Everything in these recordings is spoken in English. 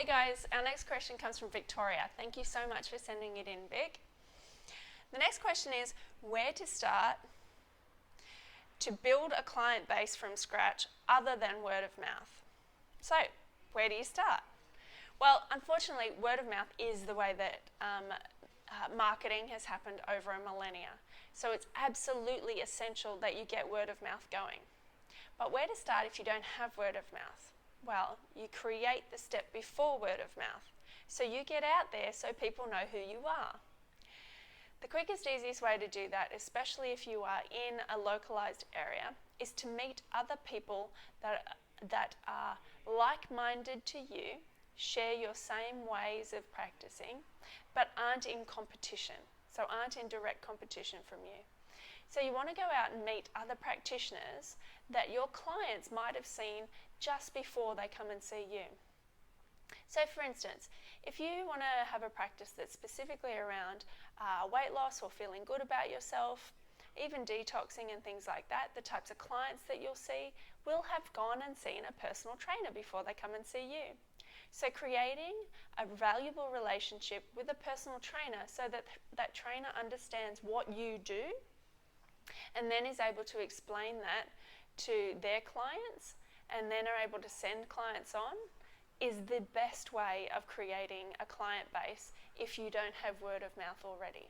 Hey guys, our next question comes from Victoria. Thank you so much for sending it in, Vic. The next question is where to start to build a client base from scratch other than word of mouth. So, where do you start? Well, unfortunately, word of mouth is the way that marketing has happened over a millennia. So it's absolutely essential that you get word of mouth going. But where to start if you don't have word of mouth? Well, you create the step before word of mouth. So you get out there so people know who you are. The quickest, easiest way to do that, especially if you are in a localized area, is to meet other people that are like-minded to you, share your same ways of practicing, but aren't in competition, so aren't in direct competition from you. So you want to go out and meet other practitioners that your clients might have seen just before they come and see you. So for instance, if you want to have a practice that's specifically around weight loss or feeling good about yourself, even detoxing and things like that, the types of clients that you'll see will have gone and seen a personal trainer before they come and see you. So creating a valuable relationship with a personal trainer so that that trainer understands what you do and then is able to explain that to their clients and then are able to send clients on is the best way of creating a client base if you don't have word of mouth already.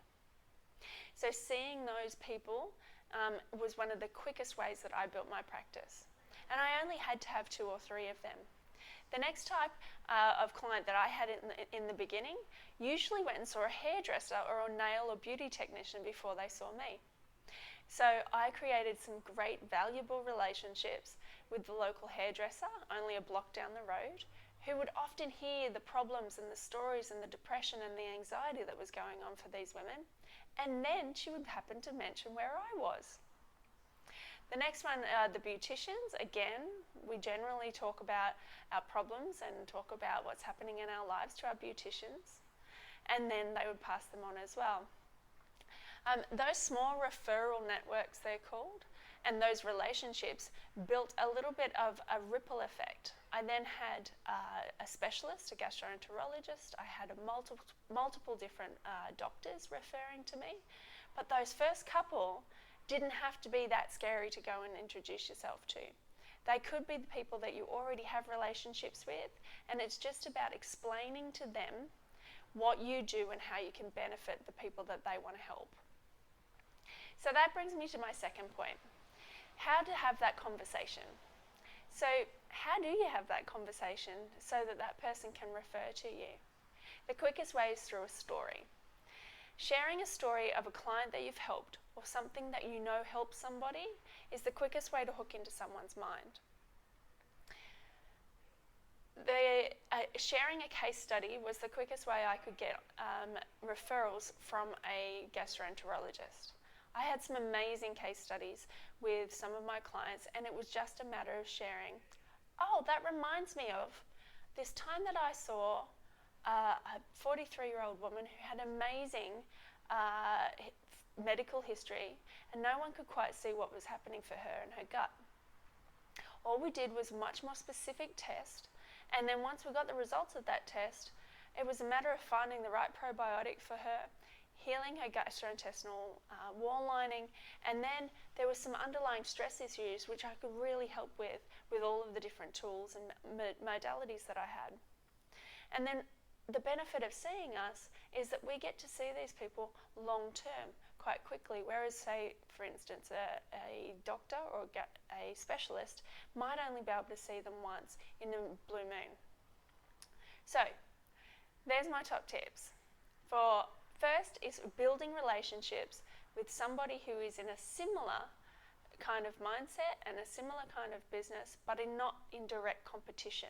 So seeing those people was one of the quickest ways that I built my practice. And I only had to have 2 or 3 of them. The next type of client that I had in the beginning usually went and saw a hairdresser or a nail or beauty technician before they saw me. So I created some great valuable relationships with the local hairdresser, only a block down the road, who would often hear the problems and the stories and the depression and the anxiety that was going on for these women, and then she would happen to mention where I was. The next one are the beauticians. Again, we generally talk about our problems and talk about what's happening in our lives to our beauticians, and then they would pass them on as well. Those small referral networks, they're called, and those relationships built a little bit of a ripple effect. I then had a specialist, a gastroenterologist. I had multiple different doctors referring to me. But those first couple didn't have to be that scary to go and introduce yourself to. They could be the people that you already have relationships with, and it's just about explaining to them what you do and how you can benefit the people that they want to help. So that brings me to my second point. How to have that conversation. So how do you have that conversation so that that person can refer to you? The quickest way is through a story. Sharing a story of a client that you've helped or something that you know helps somebody is the quickest way to hook into someone's mind. Sharing a case study was the quickest way I could get referrals from a gastroenterologist. I had some amazing case studies with some of my clients, and it was just a matter of sharing. Oh, that reminds me of this time that I saw a 43-year-old woman who had amazing medical history, and no one could quite see what was happening for her in her gut. All we did was a much more specific test, and then once we got the results of that test, it was a matter of finding the right probiotic for her, healing her gastrointestinal wall lining, and then there were some underlying stress issues which I could really help with all of the different tools and modalities that I had. And then the benefit of seeing us is that we get to see these people long term quite quickly, whereas say, for instance, a doctor or a specialist might only be able to see them once in a blue moon. So there's my top tips. First is building relationships with somebody who is in a similar kind of mindset and a similar kind of business, but not in direct competition,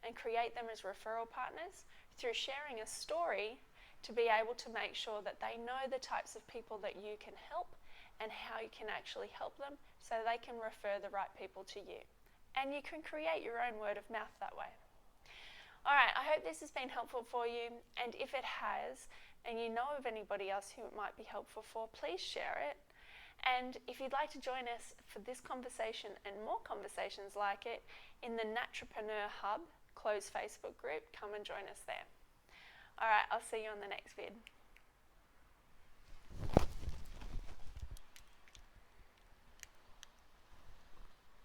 and create them as referral partners through sharing a story to be able to make sure that they know the types of people that you can help and how you can actually help them so they can refer the right people to you. And you can create your own word of mouth that way. All right, I hope this has been helpful for you, and if it has, and you know of anybody else who it might be helpful for, please share it. And if you'd like to join us for this conversation and more conversations like it in the Naturpreneur Hub closed Facebook group. Come and join us there. All right, I'll see you on the next vid.